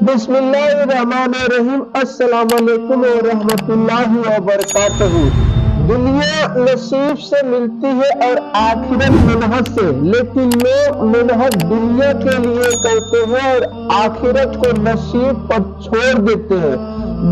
بسم اللہ الرحمن الرحیم۔ السلام علیکم ورحمۃ اللہ وبرکاتہ۔ دنیا نصیب سے ملتی ہے اور آخرت منحت سے، لیکن لوگ منحت دنیا کے لیے کرتے ہیں اور آخرت کو نصیب پر چھوڑ دیتے ہیں۔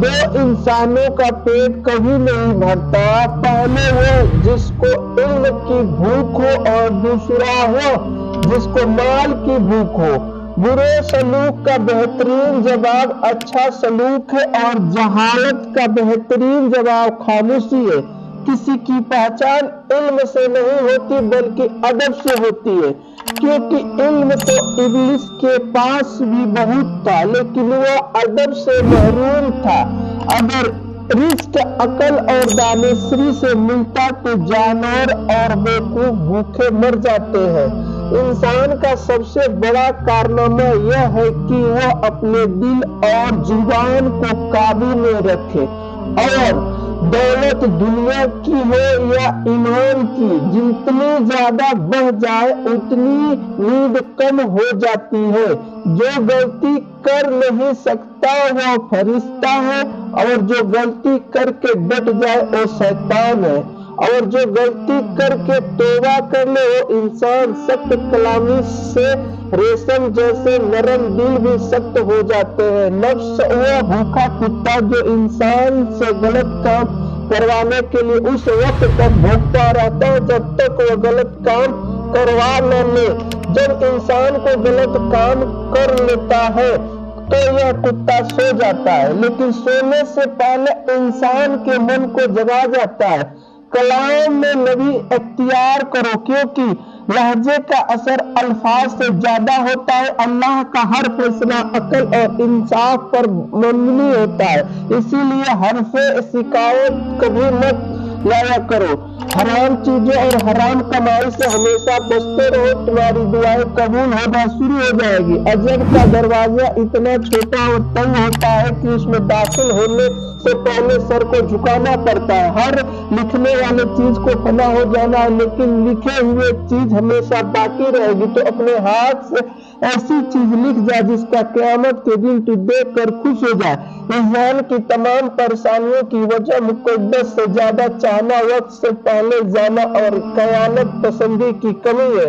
دو انسانوں کا پیٹ کبھی نہیں بھرتا، پہلے وہ جس کو علم کی بھوک ہو اور دوسرا وہ جس کو مال کی بھوک ہو۔ برے سلوک کا بہترین جواب اچھا سلوک ہے اور جہالت کا بہترین جواب خاموشی ہے۔ کسی کی پہچان علم سے نہیں ہوتی بلکہ ادب سے ہوتی ہے، کیونکہ علم تو ابلیس کے پاس بھی بہت تھا لیکن وہ ادب سے محروم تھا۔ اگر رزق عقل اور دانشوری سے ملتا تو جانور اور بیوقوف بھوکے مر جاتے ہیں۔ انسان کا سب سے بڑا کارنامہ یہ ہے کہ وہ اپنے دل اور زبان کو قابو میں رکھے، اور دولت دنیا کی ہو یا ایمان کی، جتنی زیادہ بڑھ جائے اتنی نیند کم ہو جاتی ہے۔ جو غلطی کر نہیں سکتا وہ فرشتہ ہے، اور جو غلطی کر کے ڈٹ جائے وہ شیطان ہے، اور جو غلطی کر کے توبہ کر لے وہ انسان۔ سخت کلامی سے ریشم جیسے نرم دل بھی سخت ہو جاتے ہیں۔ نفس وہ بھوکا کتا جو انسان سے غلط کام کروانے کے لیے اس وقت تک بھوکتا رہتا ہے جب تک وہ غلط کام کروا نہ لے۔ جب انسان کو غلط کام کر لیتا ہے تو یہ کتا سو جاتا ہے، لیکن سونے سے پہلے انسان کے من کو جگا جاتا ہے۔ کلام میں نبی اختیار کرو، کیونکہ لہجے کا اثر الفاظ سے زیادہ ہوتا ہے۔ اللہ کا ہر فیصلہ عقل اور انصاف پر مبنی ہوتا ہے، اسی لیے حرف شکایت کبھی مت لایا کرو۔ حرام چیزوں اور حرام کمائی سے ہمیشہ بچتے رہو، تمہاری دعائیں قبول ہونا شروع ہو جائے گی۔ عجب کا دروازہ اتنا چھوٹا اور تنگ ہوتا ہے کہ اس میں داخل ہونے سے پہلے سر کو جھکانا پڑتا ہے۔ ہر لکھنے والی چیز کو فنا ہو جانا ہے، لیکن لکھے ہوئے چیز ہمیشہ باقی رہے گی۔ تو اپنے ہاتھ سے ایسی چیز لکھ جا جس کا قیامت کے دن تو دیکھ کر خوش ہو جائے۔ انسان کی تمام پریشانیوں کی وجہ مقدس سے زیادہ چاہنا، وقت سے پہلے جانا اور خیانت پسندی کی کمی ہے۔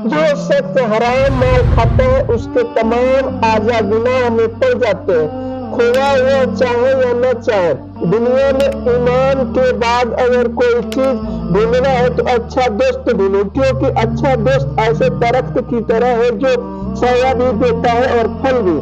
جو شخص حرام مال کھاتا ہے اس کے تمام اعضاء گناہ میں پڑ جاتے ہیں، خدا وہ چاہے یا نہ چاہے۔ دنیا میں ایمان کے بعد اگر کوئی چیز ڈھونڈنا ہے تو اچھا دوست ڈھونڈو، کیونکہ اچھا دوست ایسے درخت کی طرح ہے جو سایہ بھی دیتا ہے اور پھل بھی۔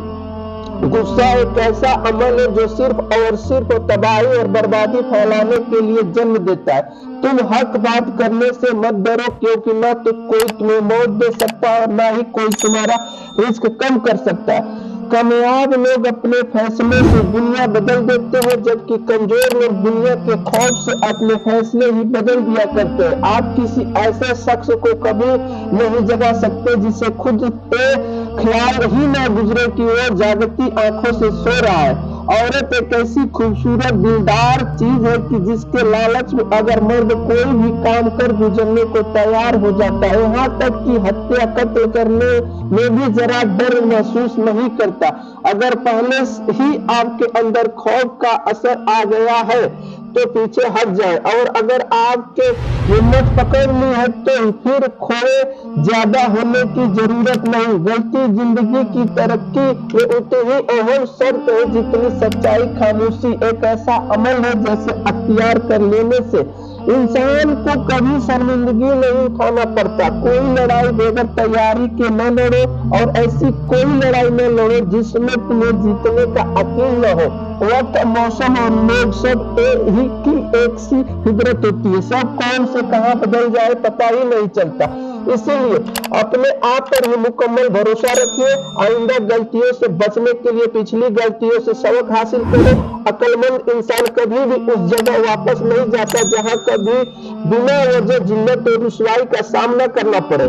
غصہ ایک ایسا عمل ہے جو صرف اور صرف تباہی اور بربادی پھیلانے کے لیے جنم دیتا ہے۔ تم حق بات کرنے سے مت ڈرو، کیونکہ نہ تو کوئی تمہیں موت دے سکتا ہے اور نہ ہی کوئی تمہارا رزق کم کر سکتا ہے۔ کامیاب لوگ اپنے فیصلے سے دنیا بدل دیتے ہیں، جبکہ کمزور لوگ دنیا کے خوف سے اپنے فیصلے ہی بدل دیا کرتے ہیں۔ آپ کسی ایسے شخص کو کبھی نہیں جگا سکتے جسے خود پہ خیال ہی نہ گزرے کہ وہ جاگتی آنکھوں سے سو رہا ہے۔ عورت ایک ایسی خوبصورت دلدار چیز ہے کہ جس کے لالچ میں اگر مرد کوئی بھی کام کر گزرنے کو تیار ہو جاتا ہے، یہاں تک کہ ہتیا قتل کرنے میں بھی ذرا ڈر محسوس نہیں کرتا۔ اگر پہلے ہی آپ کے اندر خوف کا اثر آ گیا ہے تو پیچھے ہٹ جائیں، اور اگر آپ کے ہمت پکڑ لی ہے تو پھر کھوئے زیادہ ہونے کی ضرورت نہیں۔ غلطی زندگی کی ترقی میں اتنی ہی اہم شرط ہے جتنی سچائی۔ خاموشی ایک ایسا عمل ہے جیسے اختیار کر لینے سے انسان کو کبھی شرمندگی نہیں اٹھانا پڑتا۔ کوئی لڑائی بغیر تیاری کے نہ لڑو، اور ایسی کوئی لڑائی نہ لڑو جس میں تمہیں جیتنے کا یقین نہ ہو۔ وقت، موسم اور لوگ سب ہی کی ایک سی فطرت ہوتی ہے، سب کون سے کہاں بدل جائے پتہ ہی نہیں چلتا۔ اسی لیے اپنے آپ پر ہی مکمل بھروسہ رکھیے۔ آئندہ غلطیوں سے بچنے کے لیے پچھلی غلطیوں سے سبق حاصل کرو۔ عقل مند انسان کبھی بھی اس جگہ واپس نہیں جاتا جہاں کبھی بنا وجہ ذلت اور رسوائی کا سامنا کرنا پڑے۔